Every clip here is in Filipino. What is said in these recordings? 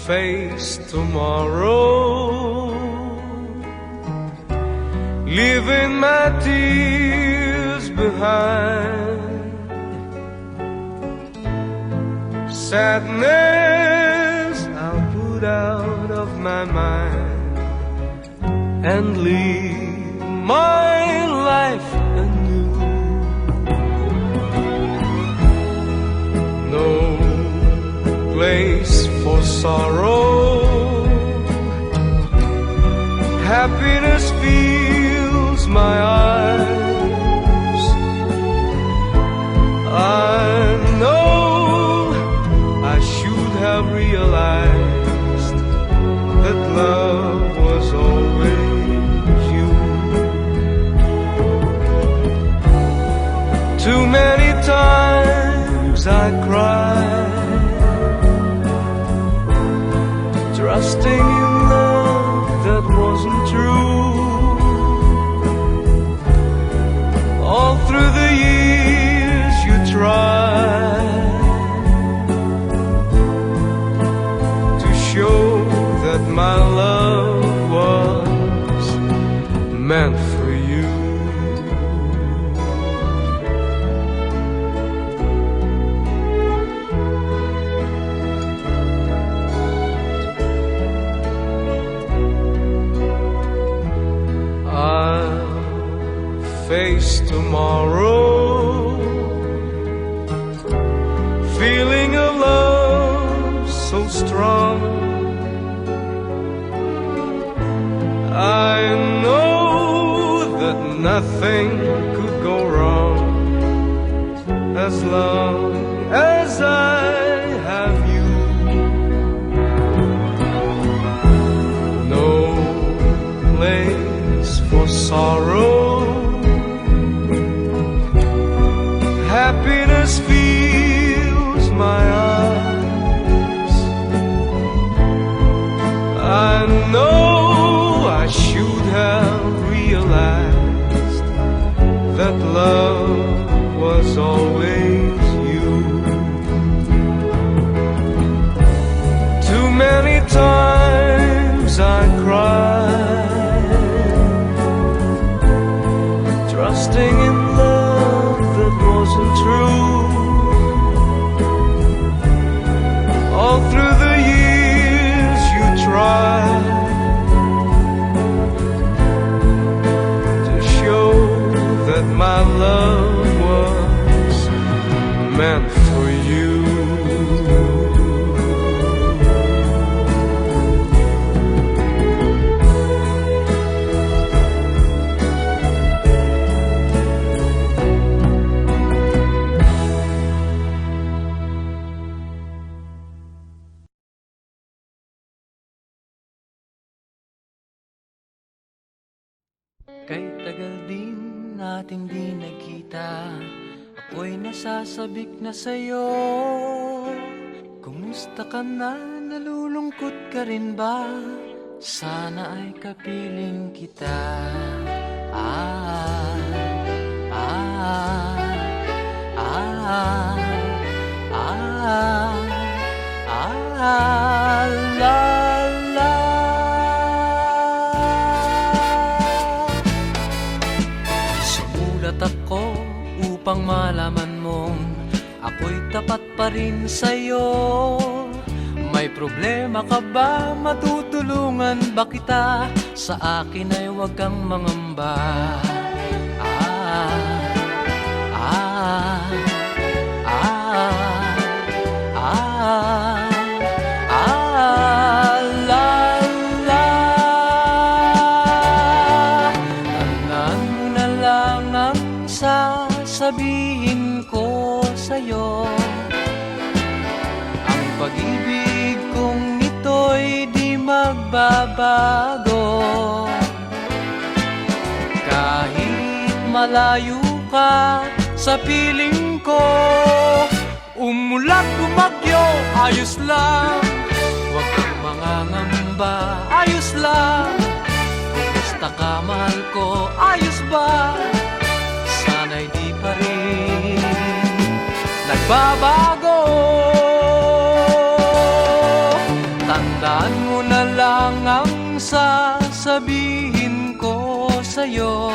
face tomorrow, leaving my tears behind. Sadness I'll put out of my mind and live my life anew. No place for sorrow, happiness fills my eyes. I know I should have realized that love was always you. Too many times I cried, trusting in love that wasn't true. All through the years you tried to show that my love was meant for you. I'll face tomorrow, feeling a love so strong. I know that nothing could go wrong as long as I have you. No place for sorrow, happiness fills my eyes. I know I should have realized that love was always you. Too many times I cried, trusting in love that wasn't true. All through the years you tried to show that my love was meant for you. Kay tagal din nating di nagkita, ako'y nasasabik na sa'yo. Kumusta ka na? Nalulungkot ka rin ba? Sana ay kapiling kita. Ah, ah, ah, ah, ah, la, la. Sumulat ako upang malaman mong ako'y tapat pa rin sa'yo. May problema ka ba? Matutulungan ba kita? Sa akin ay huwag kang mangamba. Ah, ah, ah, ah, ah, la, la. Tandaan mo na lang ang sasabihin ko sa'yo. Ang pag-ibig kong ito'y di magbabago. Kahit malayo ka sa piling ko, umulat bumagyo, ayos lang. Huwag kang mangangamba, ayos lang. Kumusta ka, mahal ko, ayos ba? Sana'y di pa rin nagbabago. Tanda sasabihin ko sa'yo.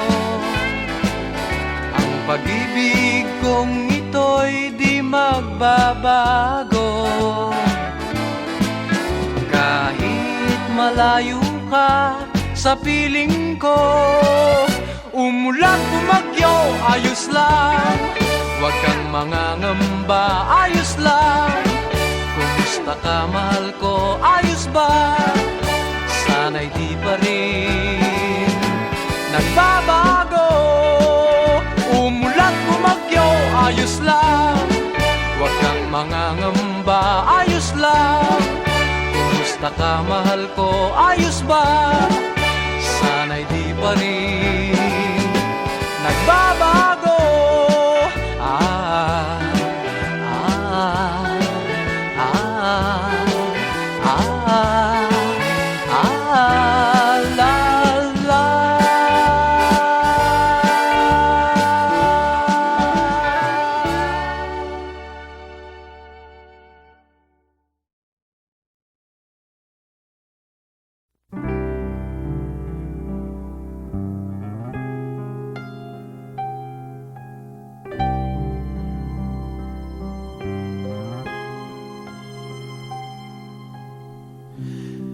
Ang pag-ibig kong ito'y di magbabago. Kahit malayo ka sa piling ko, umulan bumagyo, ayos lang. Huwag kang mangangamba, ayos lang. Kumusta ka, mahal ko, ayos ba? Sana'y di pa rin nagbabago. Umulan bumagyo, ayos lang. Huwag kang mangangamba, ayos lang. Kumusta ka, mahal ko, ayos ba? Sana'y di pa rin nagbabago.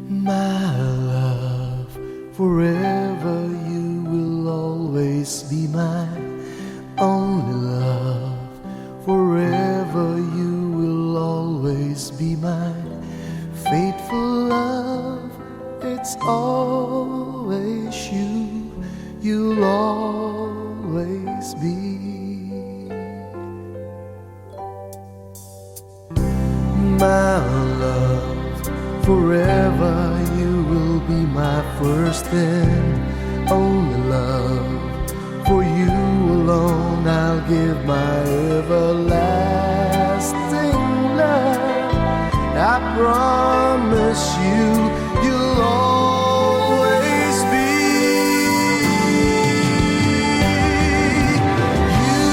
My love, forever you will always be my only love. Forever you will always be my faithful love. It's always you, you'll always be. My love, forever you will be my first and only love. For you alone I'll give my everlasting love. I promise you, you'll always be. You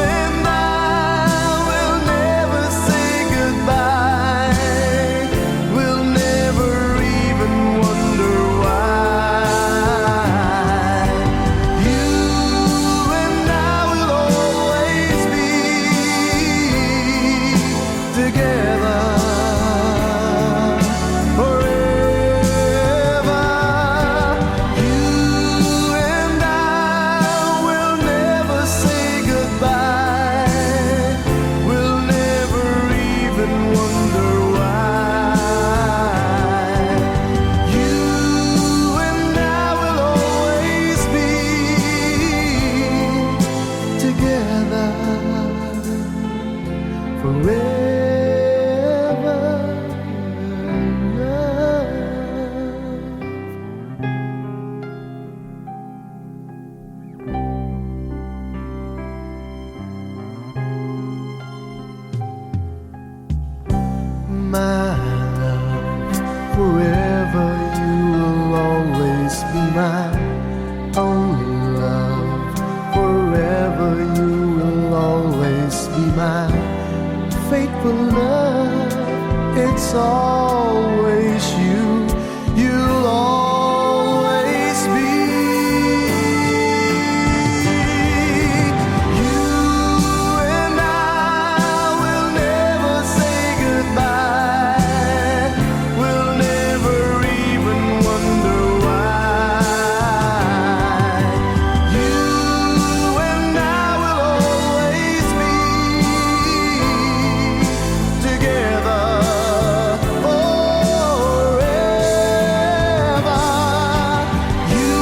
and I will never say goodbye. We'll never even wonder why. You and I will always be together forever. You and I will never say goodbye. We'll never even wonder why. You and I will always be together forever. My love, forever you will always be my only love. Forever you will always be my faithful love. It's always you, you'll always be. You and I will never say goodbye. We'll never even wonder why. You and I will always be together forever. You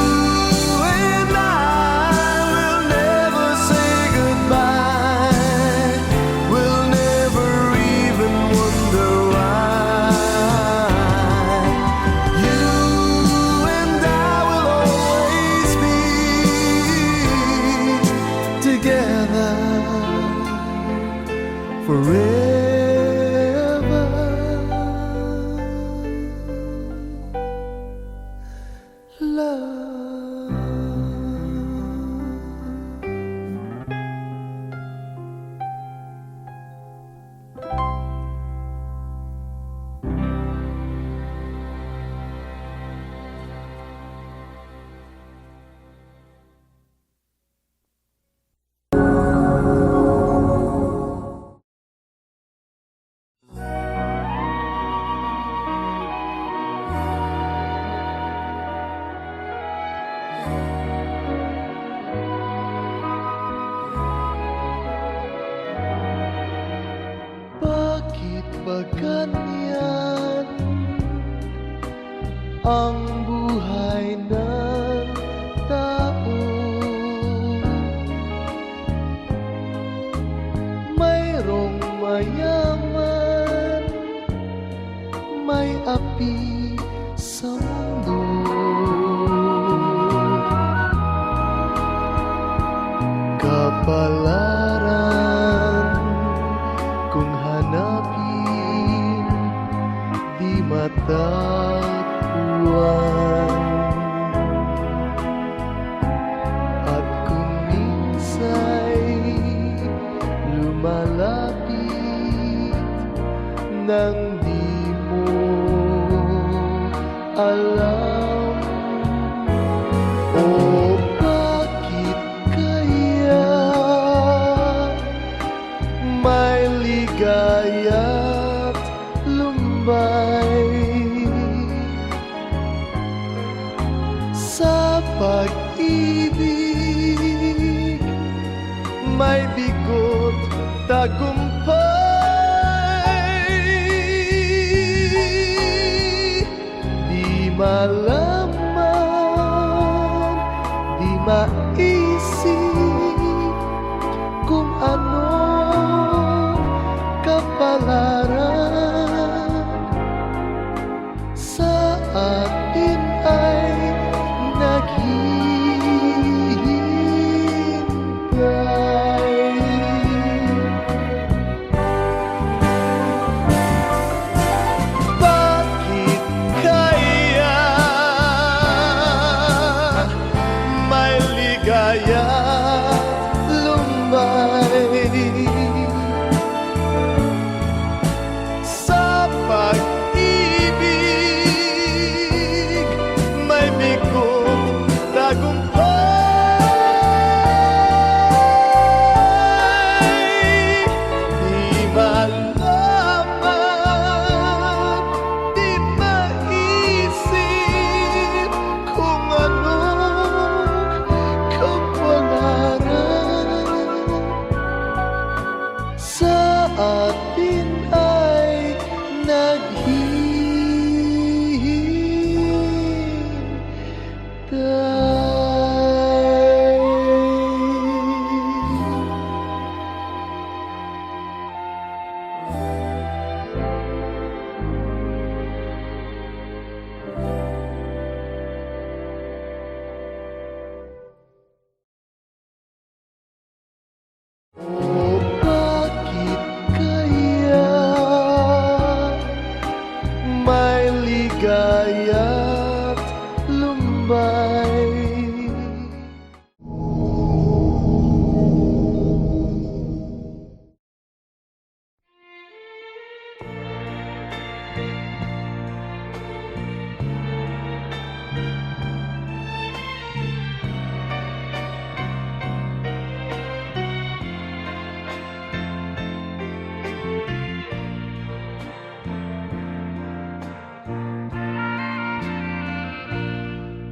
and I will never say goodbye. We'll never even wonder why. You and I will always be together forever. Love. Pagkanyan ang buhay ng tao, mayroong mayaman, may api sa mundo. Kapalaran kung hanapin, di matakbuhan. At kung minsa'y lumalapit nang di mo alam, o bakit kaya may ligaya't lumbay sa pag-ibig, may bigot tagumpay. Di malaman, di maisip kung ano kapalaran sa atin ay naghihintay. Bakit kaya may ligaya lumbay sa pag-ibig, may bigot tagumpay. Di malaman, di maisip kung anong kapalaran sa atin ay naghihintay. O bakit kaya may ligaya't lumbay?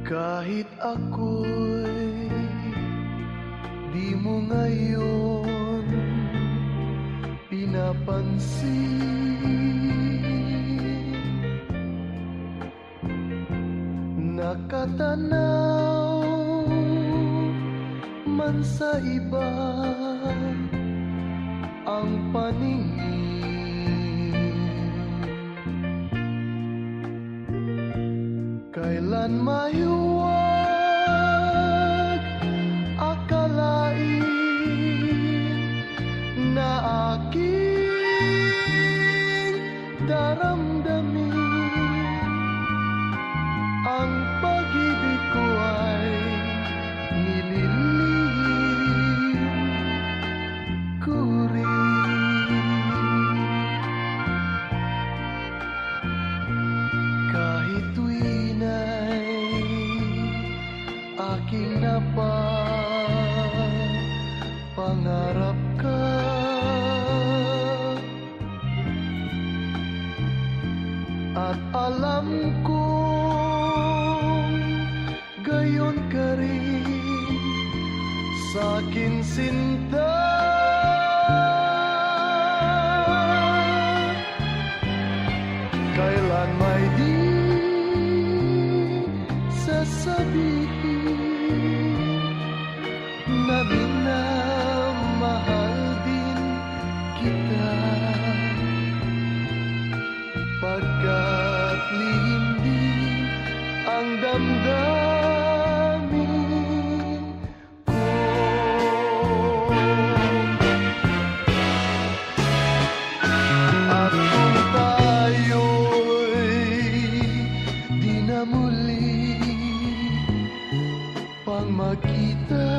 Kahit ako'y di mo ngayon pinapansin, nakatanaw man sa iba ang paningin. Kailan mahiwag akalain na aking daramdamin, ang pag-ibig ko ay nililihim ko rin. Kahit tuwin ay aking napapangarap ka, at alam kong gayon ka rin sa'kin sinta. kita, pagkat lihim din ang damdamin ko. At kung tayo'y di na muli pang magkita,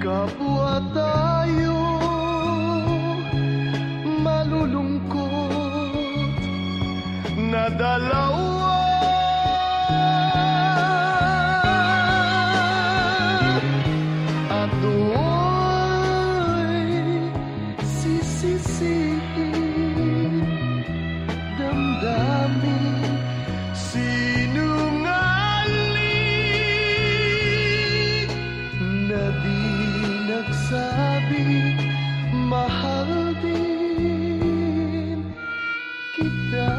kapwa tayo malulungkot na dalawa. At do'y sisisihin damdamin sinungaling na di nagsabi mahal din kita.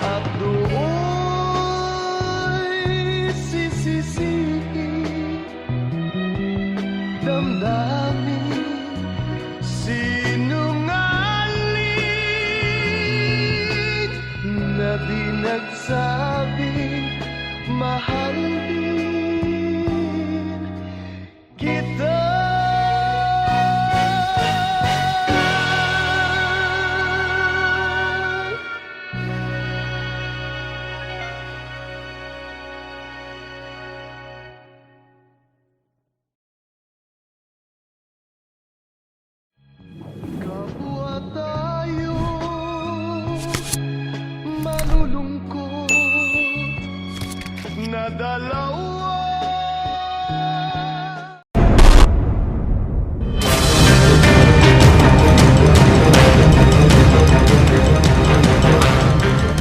At do'y sisisihin damdamin sinungaling na di nagsabing mahal din kita. Kapwa tayo malulungkot na dalawa.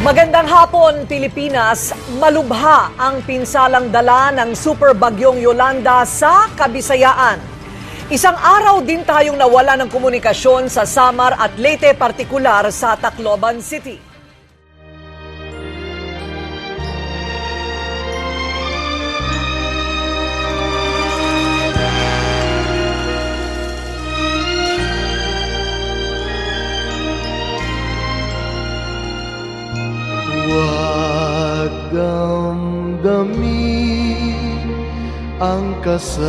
Magandang hapon, Pilipinas. Malubha ang pinsalang dala ng Super Bagyong Yolanda sa Kabisayaan. Isang araw din tayong nawala ng komunikasyon sa Samar at Leyte, partikular sa Tacloban City. Huwag damdamin ang kasawian,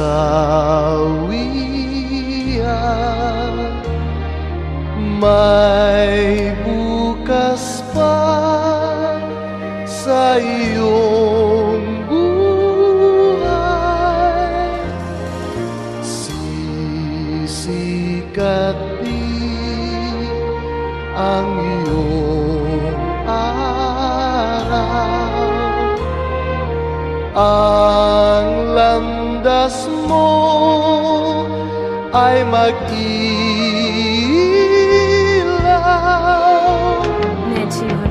may bukas pa sa iyong buhay. Sisikat din ang iyong araw, ang landas mo ay mag-ilaw.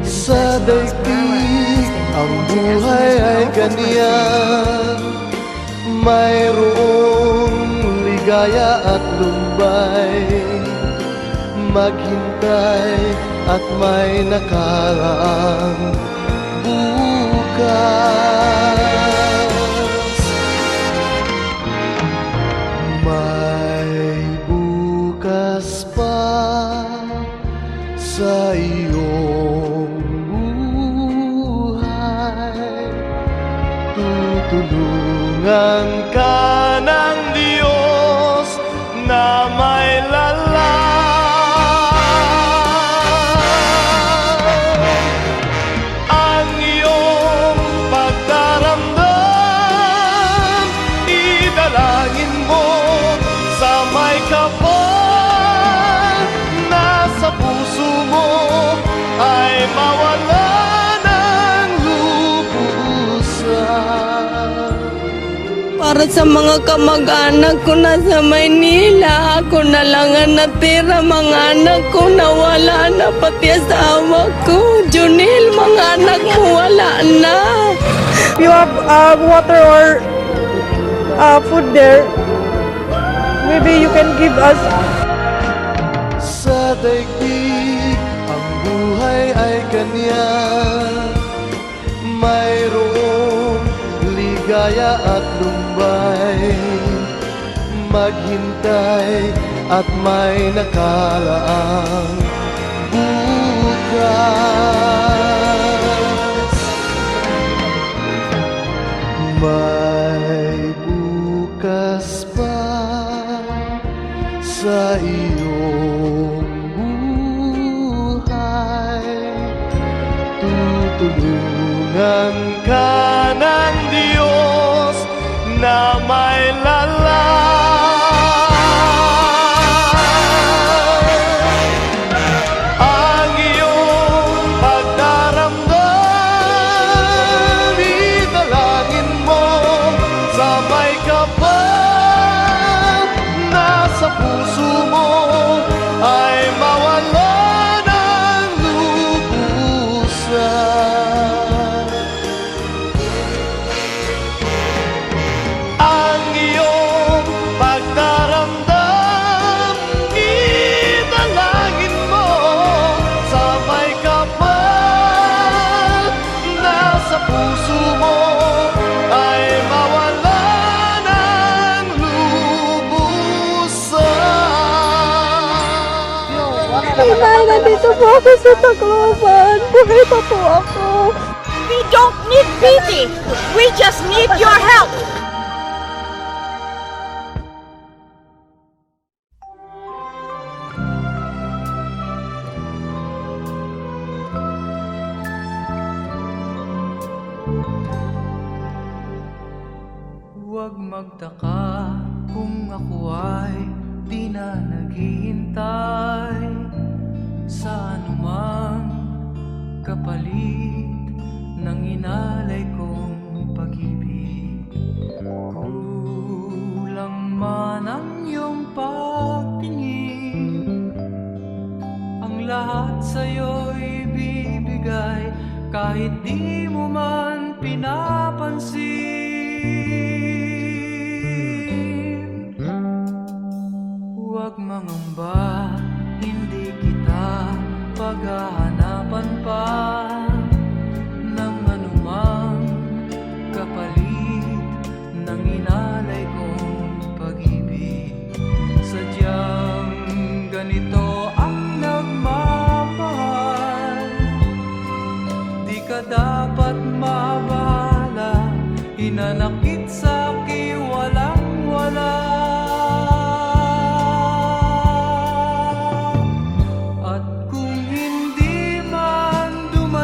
Sa daigdig ang buhay ay ganyan, mayroong ligaya at lumbay, maghintay at may nakaraang bukas. May bukas pa sa iyong buhay, tutulungan ka ng Diyos na may lalang. Ang iyong pagdaramdam, idalangin mo sa may kapal na sa puso mo ay mawala ng lubusan. para sa mga kamag-anak ko na sa Maynila. Ako na lang ang natira, mga anak ko nawala na, pati asawa ko. Junil, mga anak mo wala na. You have water or food there, maybe you can give us. Sa daigdig, ang buhay ay ganyan. Mayroong ligaya at lumbay, maghintay at may nakalaang bukas. May bukas pa sa iyong buhay, tutulungan ka ng Diyos na may ang iyong pagdaramdam. Idalangin mo sa may kapal na sa puso mo ay mawala ng lubusan. Ang iyong pagdaramdam, idalangin mo sa may kapal na sa puso mo ay mawala ng lubusan. Inay, nandito po ako sa Tacloban. Buhay pa po ako. We don't need pity. We just need your help. Huwag magtaka kung ako ay di na naghihintay sa anumang kapalit ng inalay kong pag-ibig. Kulang man ang iyong pagtingin, ang lahat sa'yo'y bibigay kahit di mo man pinapansin. Huwag mangamba, hindi kita paghahanapan pa ng anumang kapalit ng inalay kong pag-ibig. Sadyang ganito ang nagmamahal, di ka dapat mabahala, hinanakit sa'ki walang-wala. At kung hindi man dumating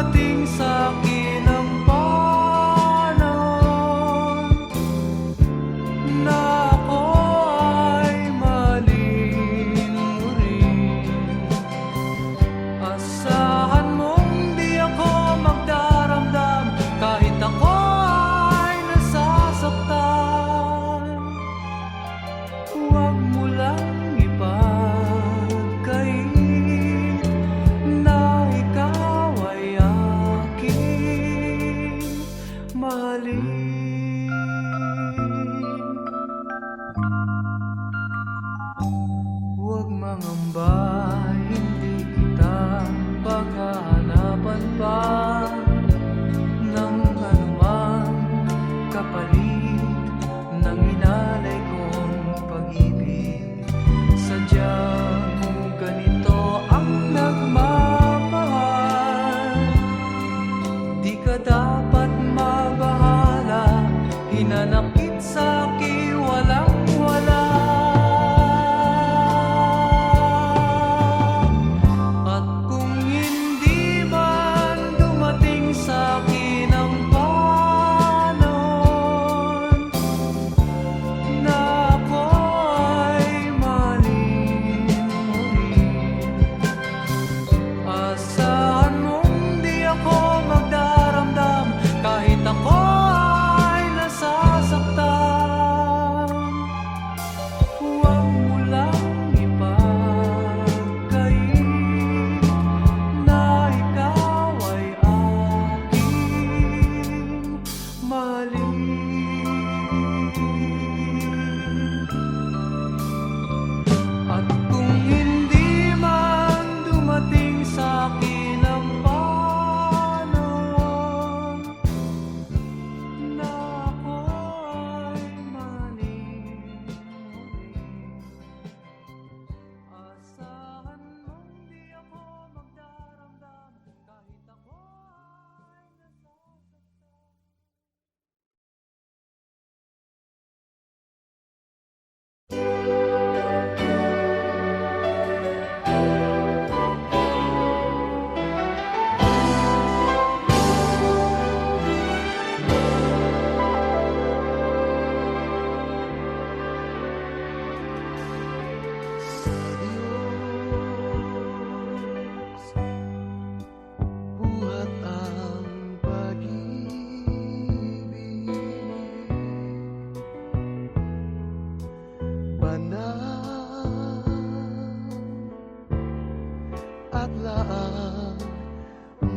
at laang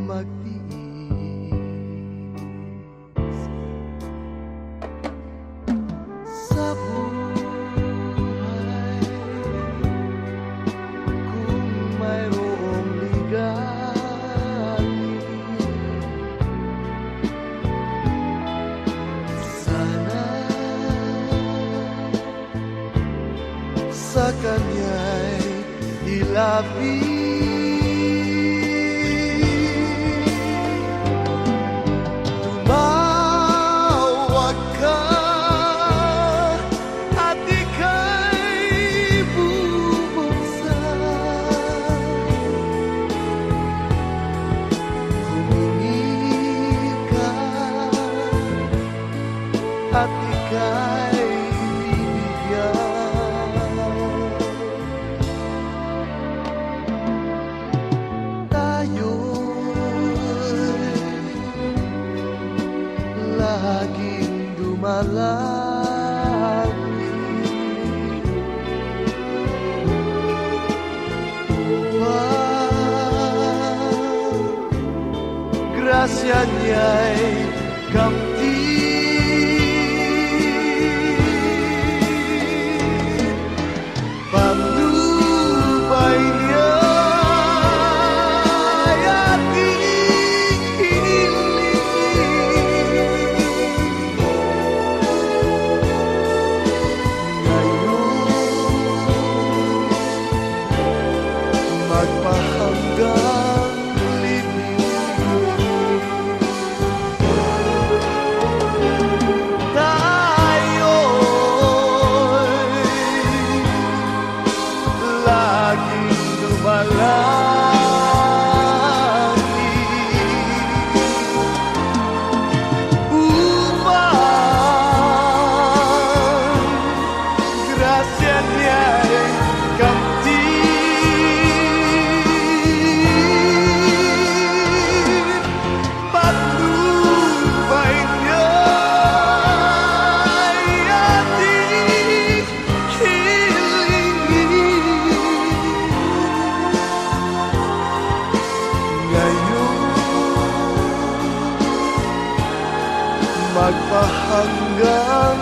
magtiis sa buhay. Kung mayroong ligalig, sana sa kanya'y ilapit. Tumawag ka at ika'y bubuksan. Humingi ka at ika'y bibigyan. Laging dumalangin upang grasya niya'y kamtin. Patnubay niya'y ating hiniling. Magpahanggang libing tayo'y laging dumalangin upang grasya niya'y kamtin. Patnubay niya'y ating hilingin. Ngayon magpahanggang